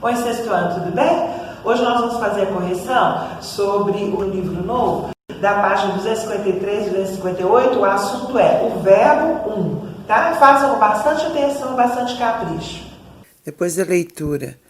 Oi, sexto ano, tudo bem? Hoje nós vamos fazer a correção sobre o livro novo, da página 253 e 258. O assunto é o verbo tá? Façam com bastante atenção, bastante capricho. Depois da leitura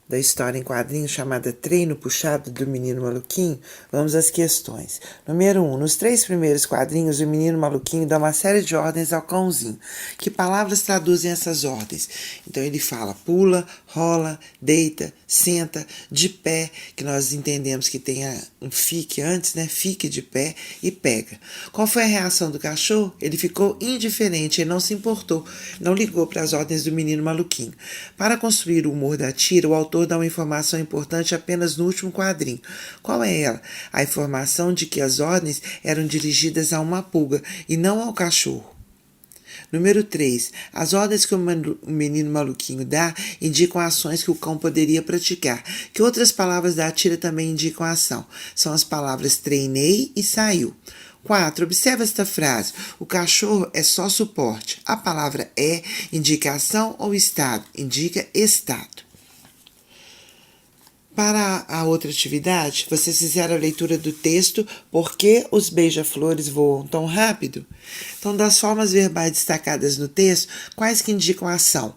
da história em quadrinhos chamada Treino Puxado do Menino Maluquinho, vamos às questões. Número 1. Nos 3 primeiros quadrinhos, o Menino Maluquinho dá uma série de ordens ao cãozinho. Que palavras traduzem essas ordens? Então ele fala pula, rola, deita, senta, de pé, que nós entendemos que tem um fique antes, né? Fique de pé e pega. Qual foi a reação do cachorro? Ele ficou indiferente, ele não se importou, não ligou para as ordens do Menino Maluquinho. Para construir o humor da tira, o autor dá uma informação importante apenas no último quadrinho. Qual é ela? A informação de que as ordens eram dirigidas a uma pulga e não ao cachorro. Número 3. As ordens que o menino maluquinho dá indicam ações que o cão poderia praticar. Que outras palavras da tira também indicam a ação? São as palavras treinei e saiu. 4. Observe esta frase. O cachorro é só suporte. A palavra é indica ação ou estado? Indica estado. Para a outra atividade, vocês fizeram a leitura do texto Por que os beija-flores voam tão rápido? Então, das formas verbais destacadas no texto, quais que indicam ação?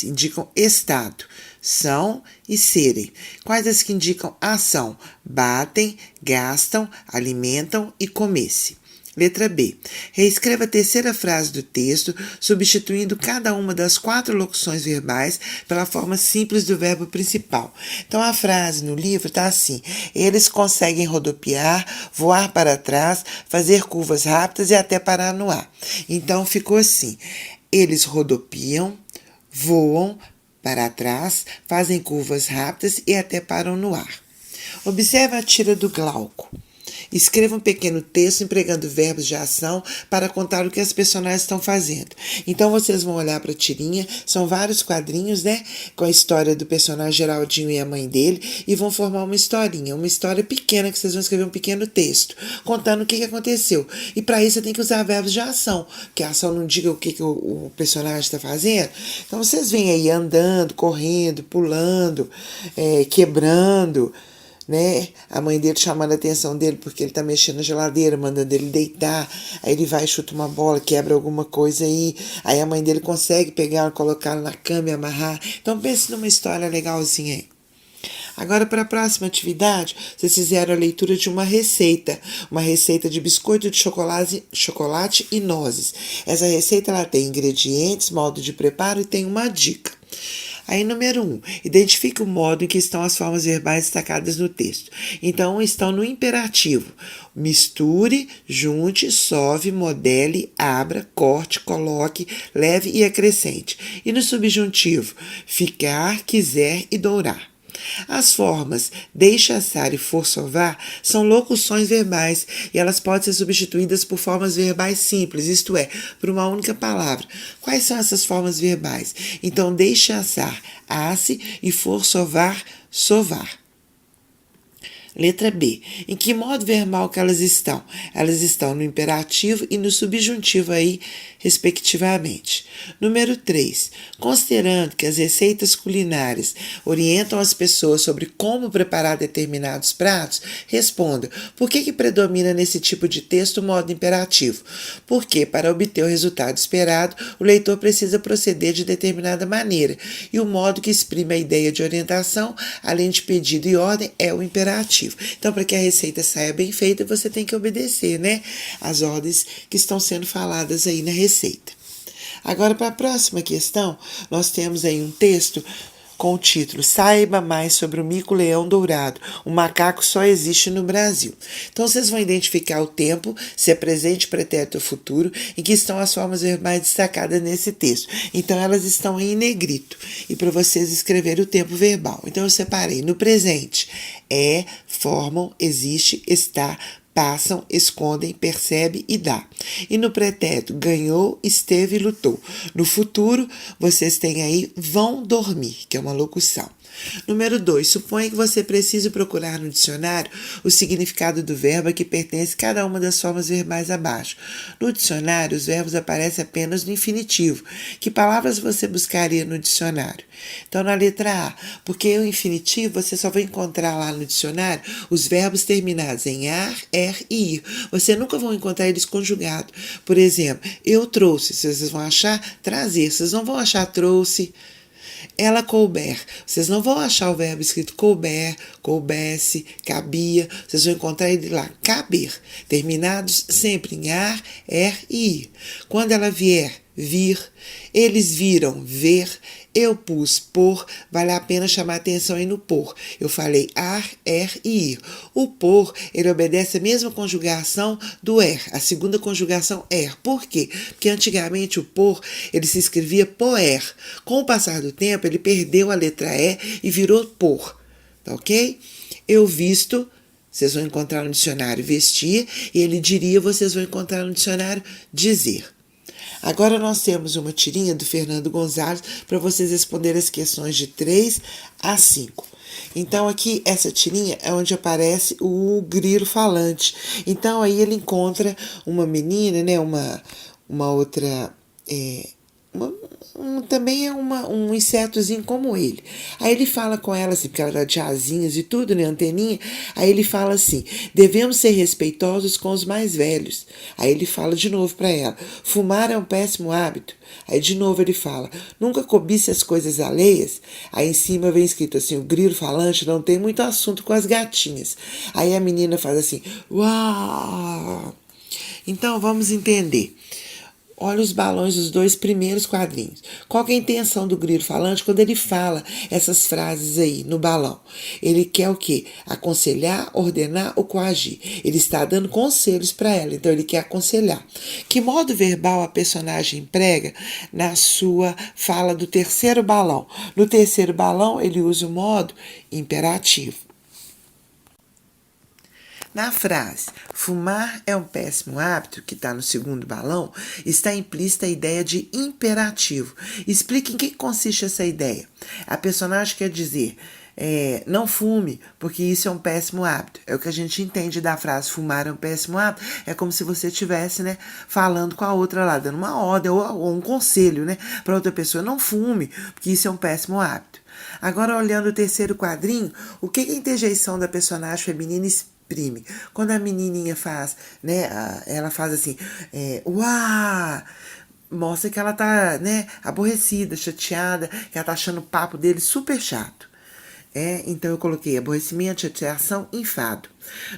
Indicam estado. São e serem. Quais as que indicam ação? Batem, gastam, alimentam e comer-se. Letra B. Reescreva a terceira frase do texto, substituindo cada uma das 4 locuções verbais pela forma simples do verbo principal. Então, a frase no livro está assim: eles conseguem rodopiar, voar para trás, fazer curvas rápidas e até parar no ar. Então, ficou assim: eles rodopiam, voam para trás, fazem curvas rápidas e até param no ar. Observe a tira do Glauco. Escreva um pequeno texto empregando verbos de ação para contar o que as personagens estão fazendo. Então, vocês vão olhar para a tirinha, são vários quadrinhos, né? Com a história do personagem Geraldinho e a mãe dele, e vão formar uma historinha, uma história pequena, que vocês vão escrever um pequeno texto, contando o que aconteceu. E para isso, você tem que usar verbos de ação, que a ação não diga o que o personagem está fazendo. Então, vocês vêm aí andando, correndo, pulando, quebrando, né? A mãe dele chamando a atenção dele porque ele tá mexendo na geladeira, mandando ele deitar. Aí ele vai, chuta uma bola, quebra alguma coisa aí. Aí a mãe dele consegue pegar, colocar na cama e amarrar. Então pense numa história legalzinha aí. Agora, para a próxima atividade, vocês fizeram a leitura de uma receita de biscoito de chocolate e nozes. Essa receita ela tem ingredientes, modo de preparo e tem uma dica. Aí, número 1, identifique o modo em que estão as formas verbais destacadas no texto. Então, estão no imperativo. Misture, junte, sove, modele, abra, corte, coloque, leve e acrescente. E no subjuntivo, ficar, quiser e dourar. As formas deixe assar e for sovar são locuções verbais e elas podem ser substituídas por formas verbais simples, isto é, por uma única palavra. Quais são essas formas verbais? Então, deixe assar, asse e for sovar, sovar. Letra B. Em que modo verbal que elas estão? Elas estão no imperativo e no subjuntivo aí, respectivamente. Número 3. Considerando que as receitas culinárias orientam as pessoas sobre como preparar determinados pratos, responda: por que predomina nesse tipo de texto o modo imperativo? Porque, para obter o resultado esperado, o leitor precisa proceder de determinada maneira, e o modo que exprime a ideia de orientação, além de pedido e ordem, é o imperativo. Então, para que a receita saia bem feita, você tem que obedecer, né, as ordens que estão sendo faladas aí na receita. Agora, para a próxima questão, nós temos aí um texto com o título Saiba mais sobre o mico-leão dourado. O macaco só existe no Brasil. Então, vocês vão identificar o tempo, se é presente, pretérito ou futuro, em que estão as formas verbais destacadas nesse texto. Então, elas estão em negrito. E para vocês escreverem o tempo verbal. Então, eu separei no presente. É, formam, existe, está, passam, escondem, percebe e dá. E no pretérito, ganhou, esteve e lutou. No futuro, vocês têm aí vão dormir, que é uma locução. Número 2. Suponha que você precise procurar no dicionário o significado do verbo a que pertence cada uma das formas verbais abaixo. No dicionário, os verbos aparecem apenas no infinitivo. Que palavras você buscaria no dicionário? Então, na letra A, porque o infinitivo você só vai encontrar lá no dicionário os verbos terminados em ar, e ir. Você nunca vai encontrar eles conjugados. Por exemplo, eu trouxe, vocês vão achar trazer, vocês não vão achar trouxe. Ela couber. Vocês não vão achar o verbo escrito couber, coubesse, cabia. Vocês vão encontrar ele lá, caber. Terminados sempre em ar, e ir. Quando ela vier, vir. Eles viram, ver. Eu pus por, vale a pena chamar atenção aí no por. Eu falei ar, e ir. O por, ele obedece a mesma conjugação do a segunda conjugação Por quê? Porque antigamente o por, ele se escrevia poer. Com o passar do tempo, ele perdeu a letra e virou por. Tá ok? Eu visto, vocês vão encontrar no dicionário vestir, e ele diria, vocês vão encontrar no dicionário dizer. Agora nós temos uma tirinha do Fernando Gonzalez para vocês responderem as questões de 3 a 5. Então aqui, essa tirinha é onde aparece o grilo falante. Então aí ele encontra uma menina, né, uma outra... também é um insetozinho como ele. Aí ele fala com ela assim, porque ela dá de asinhas e tudo, né, anteninha. Aí ele fala assim, devemos ser respeitosos com os mais velhos. Aí ele fala de novo para ela, fumar é um péssimo hábito. Aí de novo ele fala, nunca cobice as coisas alheias. Aí em cima vem escrito assim, o grilo falante não tem muito assunto com as gatinhas. Aí a menina faz assim, uau! Então vamos entender. Olha os balões dos 2 primeiros quadrinhos. Qual que é a intenção do grilo falante quando ele fala essas frases aí no balão? Ele quer o quê? Aconselhar, ordenar ou coagir. Ele está dando conselhos para ela, então ele quer aconselhar. Que modo verbal a personagem emprega na sua fala do terceiro balão? No terceiro balão, ele usa o modo imperativo. Na frase, fumar é um péssimo hábito, que está no segundo balão, está implícita a ideia de imperativo. Explique em que consiste essa ideia. A personagem quer dizer, não fume, porque isso é um péssimo hábito. É o que a gente entende da frase, fumar é um péssimo hábito. É como se você estivesse, né, falando com a outra lá, dando uma ordem ou um conselho, né, para outra pessoa, não fume, porque isso é um péssimo hábito. Agora, olhando o terceiro quadrinho, o que a interjeição da personagem feminina exprime? Quando a menininha faz, né, ela faz assim, uau, mostra que ela tá, né, aborrecida, chateada, que ela tá achando o papo dele super chato. Então eu coloquei aborrecimento, chateação, enfado.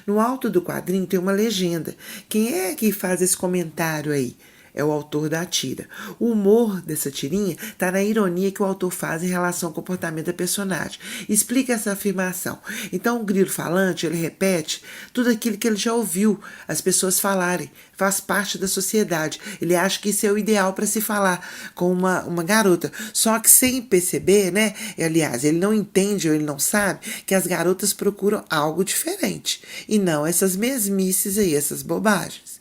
No alto do quadrinho tem uma legenda. Quem é que faz esse comentário aí? É o autor da tira. O humor dessa tirinha está na ironia que o autor faz em relação ao comportamento da personagem. Explica essa afirmação. Então, o grilo falante, ele repete tudo aquilo que ele já ouviu as pessoas falarem. Faz parte da sociedade. Ele acha que isso é o ideal para se falar com uma garota. Só que sem perceber, né? Aliás, ele não entende ou ele não sabe que as garotas procuram algo diferente. E não essas mesmices aí, essas bobagens.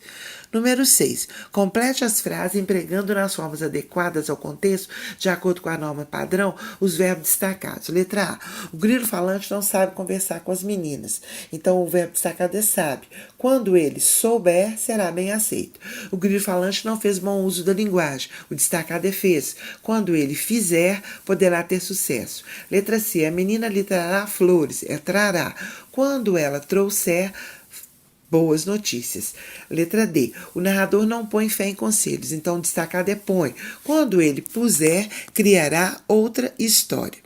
Número 6. Complete as frases empregando nas formas adequadas ao contexto, de acordo com a norma padrão, os verbos destacados. Letra A. O grilo falante não sabe conversar com as meninas. Então, o verbo destacado é sabe. Quando ele souber, será bem aceito. O grilo falante não fez bom uso da linguagem. O destacado é fez. Quando ele fizer, poderá ter sucesso. Letra C. A menina lhe trará flores. Trará. Quando ela trouxer, boas notícias. Letra D. O narrador não põe fé em conselhos, então o destacado é põe. Quando ele puser, criará outra história.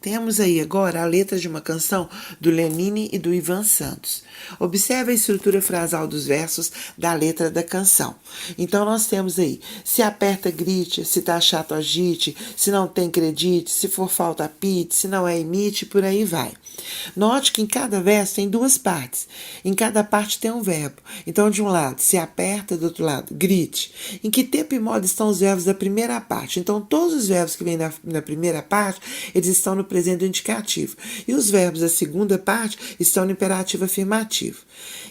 Temos aí agora a letra de uma canção do Lenine e do Ivan Santos. Observe a estrutura frasal dos versos da letra da canção. Então nós temos aí, se aperta, grite, se tá chato, agite, se não tem, acredite, se for falta, apite, se não é, imite, por aí vai. Note que em cada verso tem 2 partes. Em cada parte tem um verbo. Então, de um lado, se aperta, do outro lado, grite. Em que tempo e modo estão os verbos da primeira parte? Então, todos os verbos que vêm na primeira parte, eles estão no presente indicativo. E os verbos da segunda parte estão no imperativo afirmativo.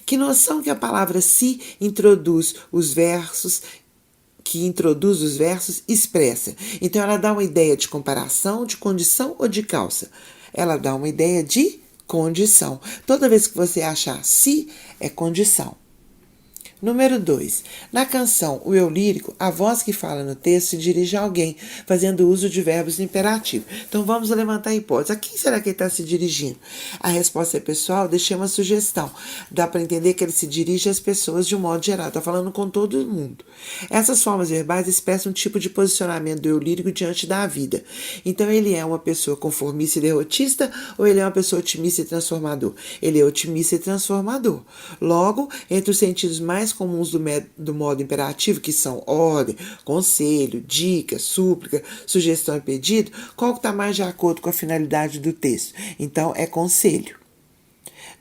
Que noção que a palavra se introduz os versos que introduz os versos expressa. Então ela dá uma ideia de comparação, de condição ou de causa. Ela dá uma ideia de condição. Toda vez que você achar se, é condição. Número 2. Na canção O Eu Lírico, a voz que fala no texto se dirige a alguém, fazendo uso de verbos imperativos. Então vamos levantar a hipótese. A quem será que ele está se dirigindo? A resposta é pessoal, deixei uma sugestão. Dá para entender que ele se dirige às pessoas de um modo geral. Está falando com todo mundo. Essas formas verbais expressam um tipo de posicionamento do eu lírico diante da vida. Então ele é uma pessoa conformista e derrotista ou ele é uma pessoa otimista e transformador? Ele é otimista e transformador. Logo, entre os sentidos mais comuns do modo imperativo, que são ordem, conselho, dica, súplica, sugestão e pedido, qual está mais de acordo com a finalidade do texto? Então, é conselho.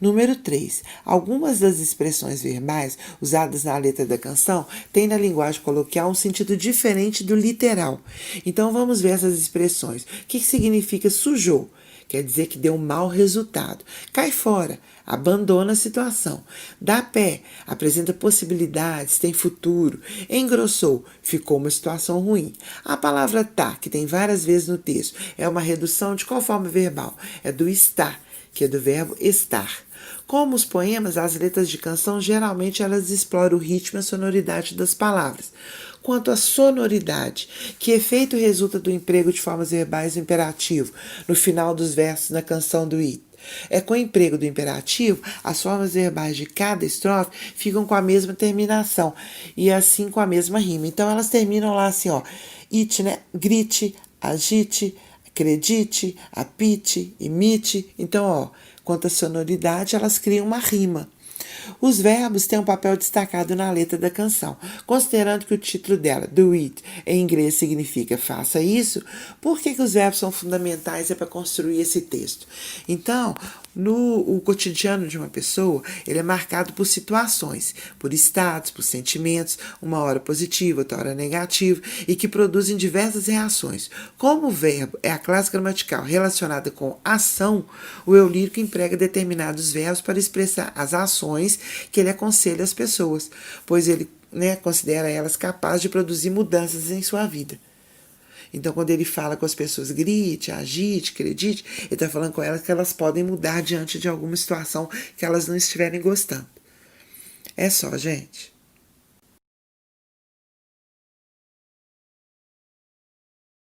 Número 3. Algumas das expressões verbais usadas na letra da canção têm na linguagem coloquial um sentido diferente do literal. Então, vamos ver essas expressões. O que significa sujou? Quer dizer que deu um mau resultado. Cai fora, abandona a situação. Dá pé, apresenta possibilidades, tem futuro. Engrossou, ficou uma situação ruim. A palavra tá, que tem várias vezes no texto, é uma redução de qual forma verbal? É do estar, que é do verbo estar. Como os poemas, as letras de canção, geralmente elas exploram o ritmo e a sonoridade das palavras. Quanto à sonoridade, que efeito resulta do emprego de formas verbais do imperativo no final dos versos na canção do It? É com o emprego do imperativo, as formas verbais de cada estrofe ficam com a mesma terminação e assim com a mesma rima. Então elas terminam lá assim, ó, it, né? Grite, agite, acredite, apite, imite. Então, ó, quanto à sonoridade, elas criam uma rima. Os verbos têm um papel destacado na letra da canção. Considerando que o título dela, Do It, em inglês significa faça isso, por que os verbos são fundamentais para construir esse texto? Então, o cotidiano de uma pessoa, ele é marcado por situações, por estados, por sentimentos, uma hora positiva, outra hora negativa, e que produzem diversas reações. Como o verbo é a classe gramatical relacionada com ação, o eu lírico emprega determinados verbos para expressar as ações que ele aconselha às pessoas, pois ele, considera elas capazes de produzir mudanças em sua vida. Então, quando ele fala com as pessoas, grite, agite, acredite, ele está falando com elas que elas podem mudar diante de alguma situação que elas não estiverem gostando. É só, gente.